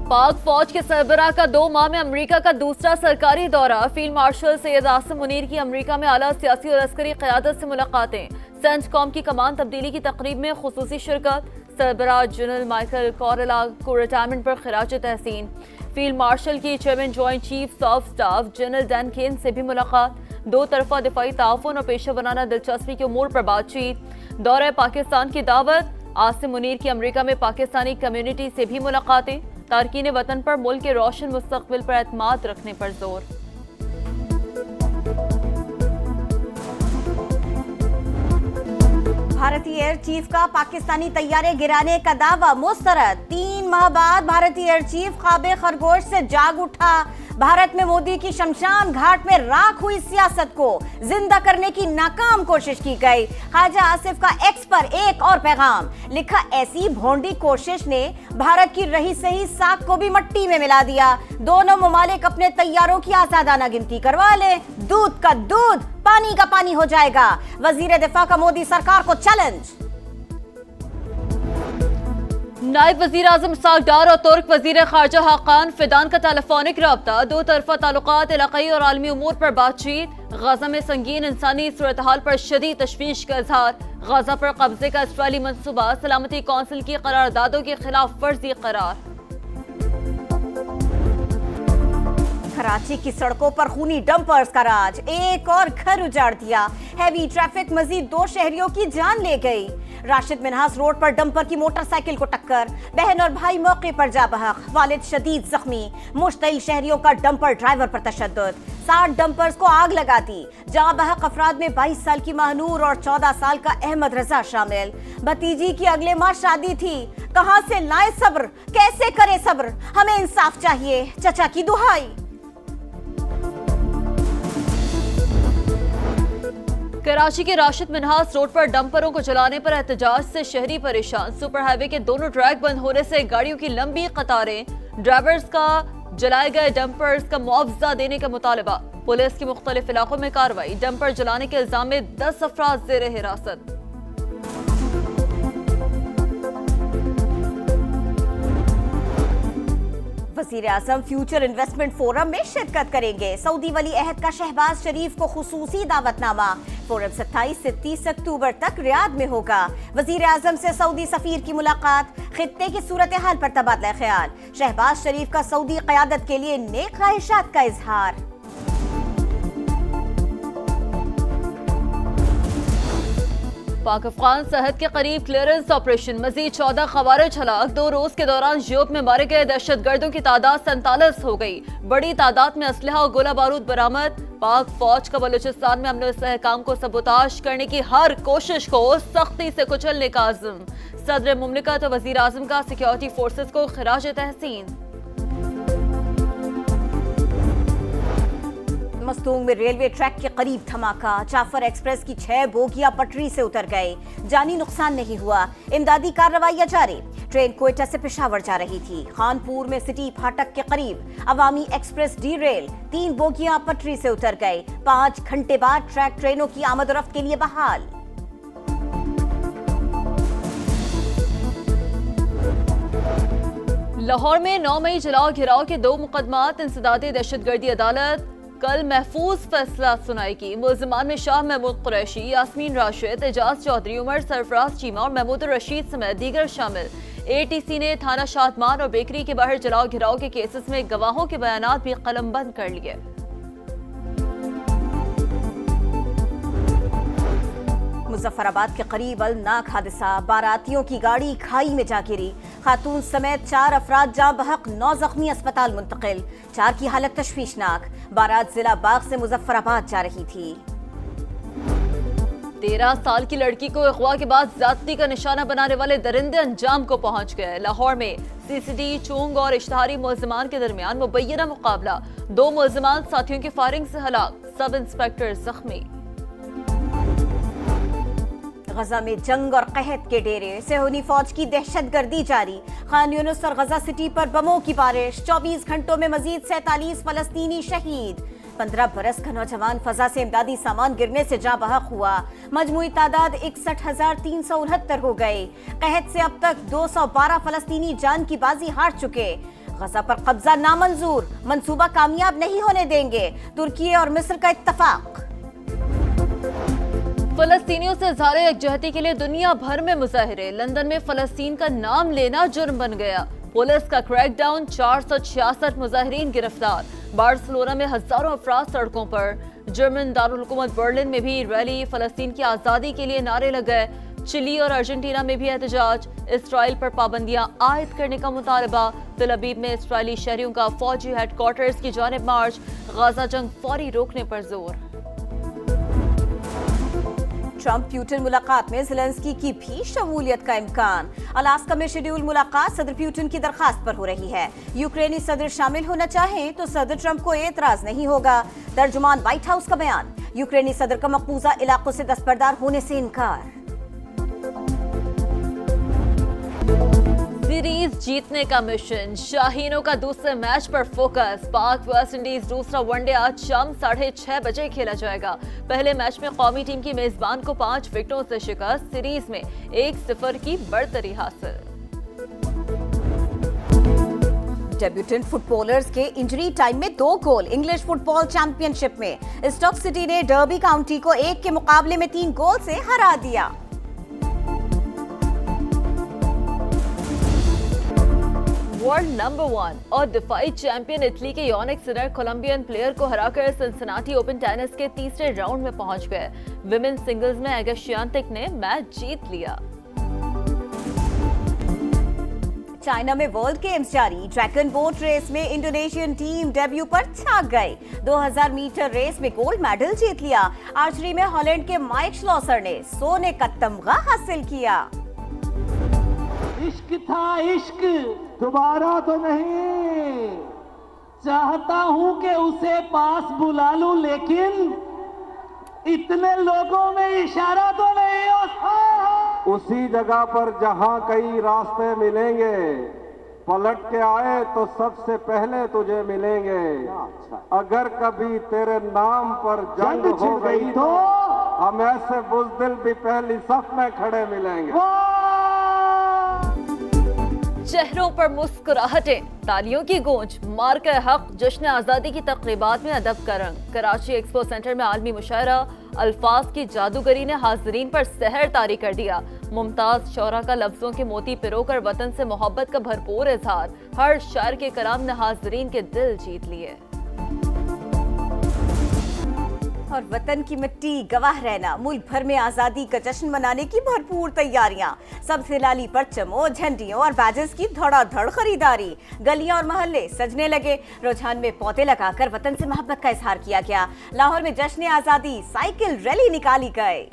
पाक फौज के सरबराह का 2 माह में अमेरिका का दूसरा सरकारी दौरा। फील्ड मार्शल सैयद आसिम मुनीर की अमेरिका में आला सियासी और अस्करी क़यादत से मुलाकातें। सेंटकॉम की कमान तब्दीली की तकरीब में खुसूसी शिरकत। सरबराह जनरल माइकल कॉरेला को रिटायरमेंट पर खिराज तहसीन। फील्ड मार्शल की chairman joint chiefs of staff general Dan Caine से भी मुलाकात। 2 तरफा दिफाई ताउन और पेशा बनाना दिलचस्पी के उमूर पर बातचीत। दौरे पाकिस्तान की दावत। आसिम मुनीर की अमेरिका में पाकिस्तानी कम्युनिटी से भी मुलाकातें। तारकीन वतन पर मुल्क के रोशन मुस्तकबिल पर एतमाद रखने पर जोर। भारतीय एयर चीफ का पाकिस्तानी तैयारे गिराने का दावा मुस्तरद। 3 माह बाद भारतीय एयर चीफ ख्वाबे खरगोश से जाग उठा। भारत में मोदी की शमशान घाट में राख हुई सियासत को जिंदा करने की नाकाम कोशिश की गई। ख्वाजा आसिफ का एक्स पर एक और पैगाम लिखा, ऐसी भोंडी कोशिश ने भारत की रही सही साख को भी मट्टी में मिला दिया। दोनों ममालिक अपने तैयारों की आजादाना गिनती करवा ले, दूध का दूध पानी का पानी हो जाएगा। वजीर दिफा का मोदी सरकार को चैलेंज। नायब वजीर आजम इस्हाक डार और तुर्क वजीर खारजा हाकान फिदान का टेलीफोनिक रब्ता। 2 तरफा ताल्लुकात, इलाकाई और आलमी उमूर पर बातचीत। गजा में संगीन इंसानी सूरत हाल पर शदीद तशवीश का इजहार। गजा पर कब्जे का इसराइली मंसूबा सलामती कौंसिल की करारदादों के खिलाफ वर्जी करार। कराची की सड़कों पर खूनी डंपर्स का राज, एक और घर उजाड़ दिया। हैवी ट्रैफिक मजीद 2 शहरियों की जान ले गई। राशिद मिन्हास रोड पर डंपर की मोटरसाइकिल को टक्कर, बहन और भाई मौके पर जा बहक, वालिद शदीद जख्मी। मुश्तिल शहरियों का डंपर ड्राइवर पर तशद्दुद, 60 डंपर्स को आग लगा दी। जा बहक अफराद में 22 साल की महनूर और 14 साल का अहमद रजा शामिल। भतीजी की अगले माह शादी थी, कहां से लाए सब्र, कैसे करे सब्र, हमें इंसाफ चाहिए, चचा की दुहाई। कराची के राशिद मिन्हास रोड पर डंपरों को जलाने पर एहतजाज से शहरी परेशान। सुपर हाईवे के दोनों ट्रैक बंद होने से गाड़ियों की लंबी कतारें। ड्राइवर्स का जलाए गए डंपर्स का मुआवजा देने का मुतालबा। पुलिस की मुख्तलिफ इलाकों में कार्रवाई। डंपर जलाने के इल्जाम में 10 अफराद ज़ेरे हिरासत। वज़ीर आज़म फ्यूचर इन्वेस्टमेंट फोरम में शिरकत करेंगे। सऊदी वली अहद का शहबाज शरीफ को खुसूसी दावतनामा। फोरम 27 से 30 अक्टूबर तक रियाद में होगा। वज़ीर आज़म से सऊदी सफीर की मुलाकात, खित्ते की सूरत हाल पर तबादला ख्याल। शहबाज शरीफ का सऊदी क़यादत के लिए नेक ख्वाहिशात का इजहार। पाक अफगान सरहद के करीब क्लियरेंस ऑपरेशन, मजीद 14 खवारिज हलाक। 2 रोज के दौरान यूरोप में मारे गए दहशतगर्दों की तादाद 47 हो गई। बड़ी तादाद में असलहा और गोला बारूद बरामद। पाक फौज का बलूचिस्तान में अमन इस्तेहकाम को सबूताश करने की हर कोशिश को सख्ती से कुचलने का अज़्म। सदर मुमलिकत और वजीर आज़म का सिक्योरिटी फोर्सेस को खिराज तहसीन। मस्तूंग में रेलवे ट्रैक के करीब धमाका, जाफर एक्सप्रेस की 6 बोगियां पटरी से उतर गए। जानी नुकसान नहीं हुआ, इमदादी कार्रवाइयां जारी। ट्रेन कोयटा से पेशावर जा रही थी। खानपुर में सिटी फाटक के करीब अवामी एक्सप्रेस डीरेल, 3 बोगियां पटरी से उतर गए। 5 घंटे बाद ट्रैक ट्रेनों की आमद-ओ-रफ्त के लिए बहाल। लाहौर में 9 मई जलाओ घिराव के 2 मुकदमात। इंसदादी दहशतगर्दी अदालत कल महफूज फैसला सुनाएगी। मुल्जिमान में शाह महमूद कुरैशी, यास्मीन राशिद, एजाज चौधरी, उमर सरफराज चीमा और महमूद रशीद समेत दीगर शामिल। ATC ने थाना शादमान और बेकरी के बाहर जलाओ घिराव के केसेस में गवाहों के बयानात भी कलमबंद कर लिए। मुजफ्फराबाद के करीब अलनाक हादसा, बारातियों की गाड़ी खाई में जा गिरी। खातून समेत 4 अफराद जाँ बहक, 9 जख्मी अस्पताल मुंतकिल। 4 की हालत तशवीशनाक। बारात जिला बाग से मुजफ्फराबाद जा रही थी। 13 साल की लड़की को अगवा के बाद ज्यादती का निशाना बनाने वाले दरिंदे अंजाम को पहुंच गए। लाहौर में CCD, चोंग और इश्तहारी मुल्जिमान के दरमियान मुबैना मुकाबला। 2 मुल्जिमान साथियों की फायरिंग से हलाक, सब इंस्पेक्टर जख्मी। गजा में जंग और कहत के डेरे, सेहूनी फौज की दहशतगर्दी जारी। खान यूनुस और गजा सिटी पर बमों की बारिश। 24 घंटों में मजीद 47 फलस्तीनी शहीद। 15 बरस का नौजवान फजा से इमदादी सामान गिरने से जाँ बहक हुआ। मजमूई तादाद 61,369 हो गए। कहत से अब तक 212 फलस्तीनी जान की बाजी हार चुके। गजा पर कब्जा नामंजूर, मंसूबा कामयाब नहीं होने देंगे, तुर्की और मिस्र का इत्तफाक। फलस्तीनियों से इज़हार यकजहती के लिए दुनिया भर में मुजाहिरे, लंदन में फलस्तीन का नाम लेना जुर्म बन गया। पुलिस का क्रैकडाउन, 466 मुजाहिरीन गिरफ्तार। बार्सिलोना में हजारों अफराद सड़कों पर। जर्मन दारुल हुकूमत बर्लिन में भी रैली, फलस्तीन की आज़ादी के लिए नारे लग गए। चिली और अर्जेंटीना में भी एहतजाज, इसराइल पर पाबंदियां आयद करने का मुतालबा। तेल अवीव में इसराइली शहरियों का फौजी हेडक्वार्टर्स की जानिब मार्च, गाजा जंग फौरी रोकने पर जोर। ट्रंप प्यूटिन मुलाकात में ज़ेलेंस्की की भी शमूलियत का इम्कान। अलास्का में शेड्यूल मुलाकात सदर प्यूटिन की दरखास्त पर हो रही है। यूक्रेनी सदर शामिल होना चाहें तो सदर ट्रंप को एतराज नहीं होगा, तर्जुमान व्हाइट हाउस का बयान। यूक्रेनी सदर का मकबूजा इलाकों से दस्तबरदार होने से इनकार। सीरीज जीतने का मिशन, शाहीनों का दूसरे मैच पर फोकस। पाक वेस्ट इंडीज दूसरा वनडे आज शाम 6:30 बजे खेला जाएगा। पहले मैच में कौमी टीम की मेजबान को 5 विकेटों से शिकस्त, सीरीज में 1-0 की बढ़तरी हासिल। डेब्यूटेंट फुटबॉलर्स के इंजरी टाइम में 2 गोल। इंग्लिश फुटबॉल चैंपियनशिप में स्टॉक सिटी ने डर्बी काउंटी को 1 के मुकाबले में 3 गोल से हरा दिया। वर्ल्ड नंबर 1 और दिफाई चैंपियन इटली के योनिक सिनर कोलंबियन प्लेयर को हराकर सिंसिनाटी ओपन टेनिस के तीसरे राउंड में पहुंच गए। विमेन सिंगल्स में एगा श्वियातेक ने मैच जीत लिया। चाइना में वर्ल्ड गेम्स जारी, ड्रैगन बोट रेस में इंडोनेशियन टीम डेब्यू पर छा गई। 2000 मीटर रेस में गोल्ड मेडल जीत लिया। आर्चरी में हॉलैंड के माइक श्लॉसर ने सोने का तमगा हासिल किया। इश्क था इश्क, दोबारा तो नहीं। चाहता हूं कि उसे पास बुला लूं, लेकिन इतने लोगों में इशारा तो नहीं हो। उसी जगह पर जहां कई रास्ते मिलेंगे, पलट के आए तो सबसे पहले तुझे मिलेंगे। अगर कभी तेरे नाम पर जंग हो गई तो हम ऐसे बुज़दिल भी पहली सफ में खड़े मिलेंगे। चेहरों पर मुस्कुराहटें, तालियों की गूंज, मार्के हक जश्न आज़ादी की तकरीबात में अदब का रंग। कराची एक्सपो सेंटर में आलमी मुशायरा, अल्फाज की जादूगरी ने हाज़रीन पर सहर तारी कर दिया। मुमताज शौरा का लफ्जों के मोती पिरोकर वतन से मोहब्बत का भरपूर इजहार। हर शायर के कलाम ने हाज़रीन के दिल जीत लिए। और वतन की मिट्टी गवाह रहना, मुल्क भर में आजादी का जश्न मनाने की भरपूर तैयारियां। सबसे लाली परचमों, झंडियों और बैजेस की धड़ाधड़ खरीदारी। गलियां और मोहल्ले सजने लगे। रुझान में पौधे लगाकर वतन से मोहब्बत का इजहार किया गया। लाहौर में जश्न आजादी साइकिल रैली निकाली गई।